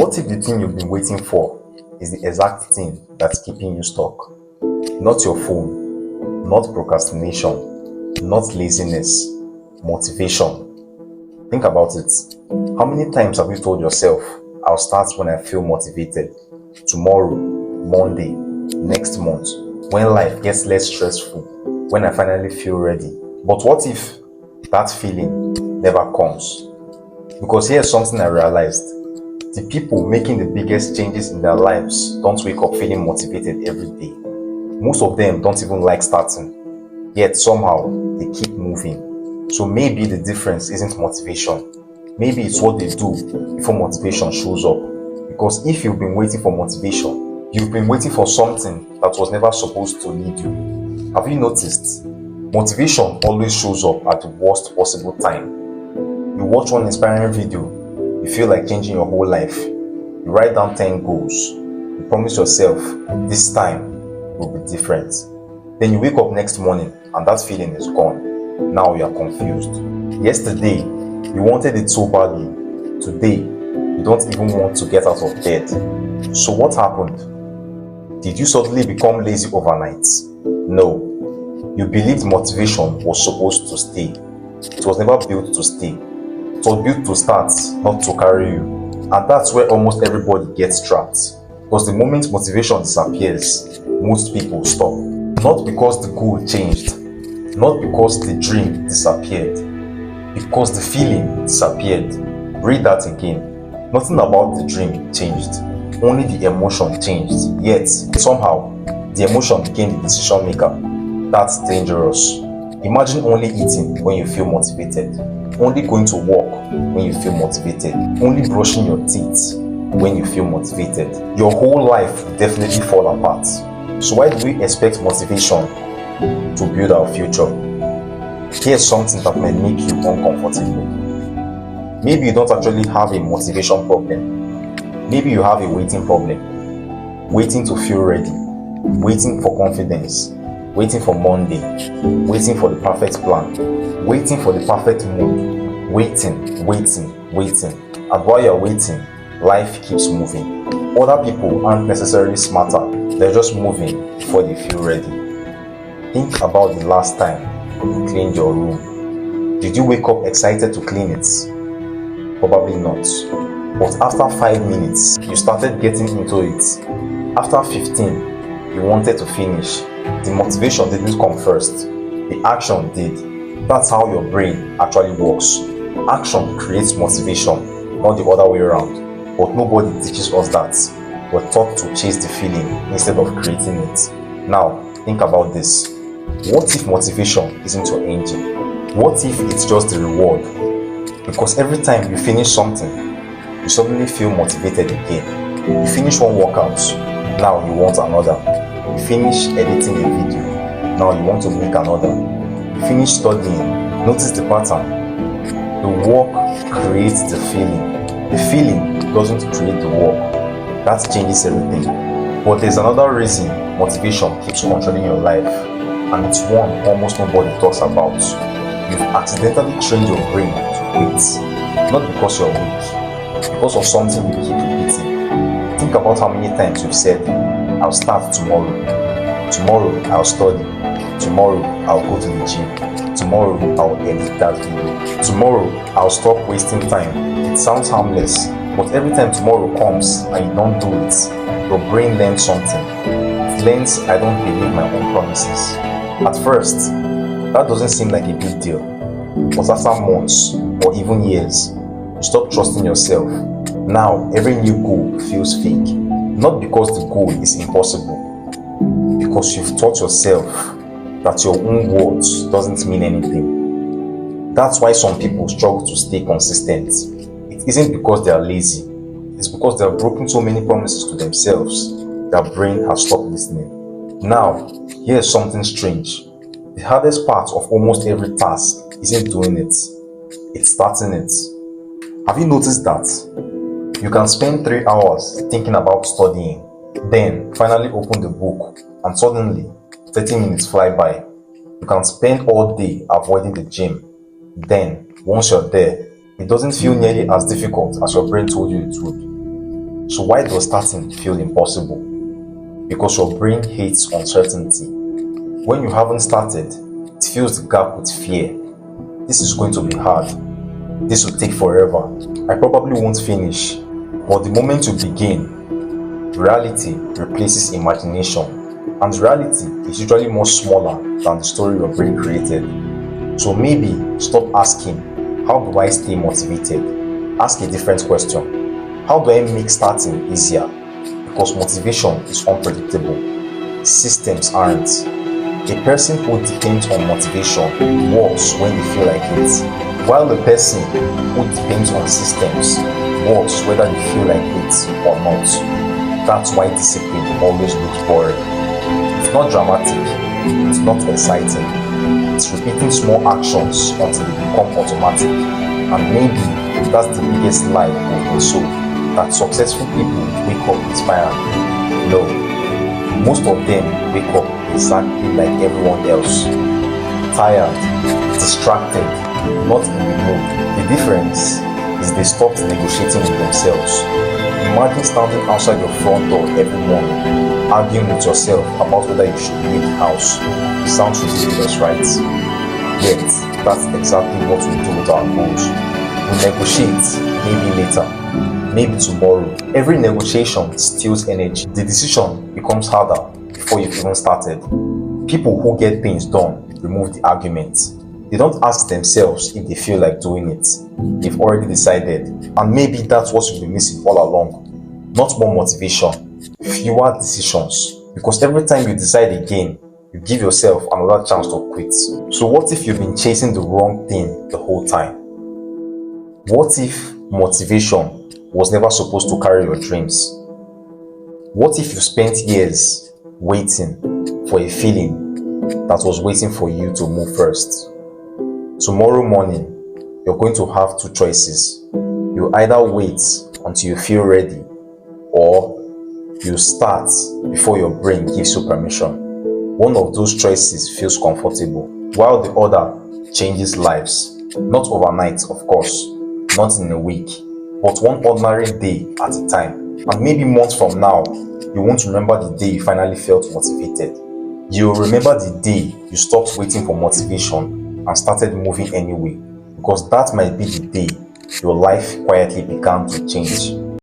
What if the thing you've been waiting for is the exact thing that's keeping you stuck? Not your phone, not procrastination, not laziness, motivation. Think about it. How many times have you told yourself, I'll start when I feel motivated? Tomorrow, Monday, next month, when life gets less stressful, when I finally feel ready. But what if that feeling never comes? Because here's something I realized. The people making the biggest changes in their lives don't wake up feeling motivated every day. Most of them don't even like starting, yet somehow they keep moving. So maybe the difference isn't motivation. Maybe it's what they do before motivation shows up. Because if you've been waiting for motivation, you've been waiting for something that was never supposed to lead you. Have you noticed? Motivation always shows up at the worst possible time. You watch one inspiring video, you feel like changing your whole life. You write down 10 goals. You promise yourself, this time will be different. Then you wake up next morning and that feeling is gone. Now you are confused. Yesterday, you wanted it so badly. Today, you don't even want to get out of bed. So what happened? Did you suddenly become lazy overnight? No. You believed motivation was supposed to stay. It was never built to stay. It was built to start, not to carry you. And that's where almost everybody gets trapped. Because the moment motivation disappears, most people stop. Not because the goal changed, not because the dream disappeared, because the feeling disappeared. Read that again. Nothing about the dream changed, only the emotion changed. Yet, somehow, the emotion became the decision maker. That's dangerous. Imagine only eating when you feel motivated, only going to work when you feel motivated, only brushing your teeth when you feel motivated. Your whole life will definitely fall apart. So why do we expect motivation to build our future? Here's something that might make you uncomfortable. Maybe you don't actually have a motivation problem. Maybe you have a waiting problem. Waiting to feel ready, waiting for confidence, waiting for Monday, waiting for the perfect plan, waiting for the perfect mood, waiting. And while you're waiting, life keeps moving. Other people aren't necessarily smarter, they're just moving before they feel ready. Think about the last time you cleaned your room. Did you wake up excited to clean it? Probably not. But after 5 minutes, you started getting into it. After 15, you wanted to finish. The motivation didn't come first, the action did. That's how your brain actually works. Action creates motivation, not the other way around. But nobody teaches us that. We're taught to chase the feeling instead of creating it. Now, think about this. What if motivation isn't your engine? What if it's just the reward? Because every time you finish something, you suddenly feel motivated again. You finish one workout, now you want another. You finish editing a video, now you want to make another. You finish studying, notice the pattern. The work creates the feeling. The feeling doesn't create the work. That changes everything. But there's another reason motivation keeps controlling your life, and it's one almost nobody talks about. You've accidentally trained your brain to quit. Not because you're weak, because of something you keep repeating. Think about how many times you've said, I'll start tomorrow. Tomorrow I'll study. Tomorrow I'll go to the gym. Tomorrow I'll edit that video. Tomorrow I'll stop wasting time. It sounds harmless, but every time tomorrow comes and you don't do it, your brain learns something. It learns I don't believe my own promises. At first, that doesn't seem like a big deal. But after months or even years, you stop trusting yourself. Now every new goal feels fake. Not because the goal is impossible, because you've taught yourself that your own words doesn't mean anything. That's why some people struggle to stay consistent. It isn't because they are lazy, it's because they have broken so many promises to themselves, their brain has stopped listening. Now, here's something strange. The hardest part of almost every task isn't doing it, it's starting it. Have you noticed that? You can spend 3 hours thinking about studying, then finally open the book, and suddenly 30 minutes fly by. You can spend all day avoiding the gym, then once you're there, it doesn't feel nearly as difficult as your brain told you it would. So why does starting feel impossible? Because your brain hates uncertainty. When you haven't started, it fills the gap with fear. This is going to be hard. This will take forever. I probably won't finish. But the moment you begin, reality replaces imagination. And reality is usually much smaller than the story your brain created. So maybe stop asking, how do I stay motivated? Ask a different question. How do I make starting easier? Because motivation is unpredictable. Systems aren't. A person who depends on motivation works when they feel like it, while the person who depends on systems works whether they feel like it or not. That's why discipline always looks boring. It's not dramatic, it's not exciting. It's repeating small actions until they become automatic. And maybe that's the biggest lie we've been sold, that successful people wake up inspired. No, most of them wake up exactly like everyone else. Tired, distracted, not in the mood. The difference is they stopped negotiating with themselves. Imagine standing outside your front door every morning, arguing with yourself about whether you should leave the house. It sounds ridiculous, right? Yet, that's exactly what we do with our goals. We negotiate, maybe later, maybe tomorrow. Every negotiation steals energy. The decision becomes harder before you've even started. People who get things done remove the argument. They don't ask themselves if they feel like doing it. They've already decided. And maybe that's what you've been missing all along. Not more motivation, fewer decisions. Because every time you decide again, you give yourself another chance to quit. So what if you've been chasing the wrong thing the whole time? What if motivation was never supposed to carry your dreams? What if you spent years waiting for a feeling that was waiting for you to move first? Tomorrow morning, you're going to have two choices. You either wait until you feel ready, or you start before your brain gives you permission. One of those choices feels comfortable, while the other changes lives. Not overnight, of course, not in a week, but one ordinary day at a time. And maybe months from now, you won't remember the day you finally felt motivated. You'll remember the day you stopped waiting for motivation and started moving anyway, because that might be the day your life quietly began to change.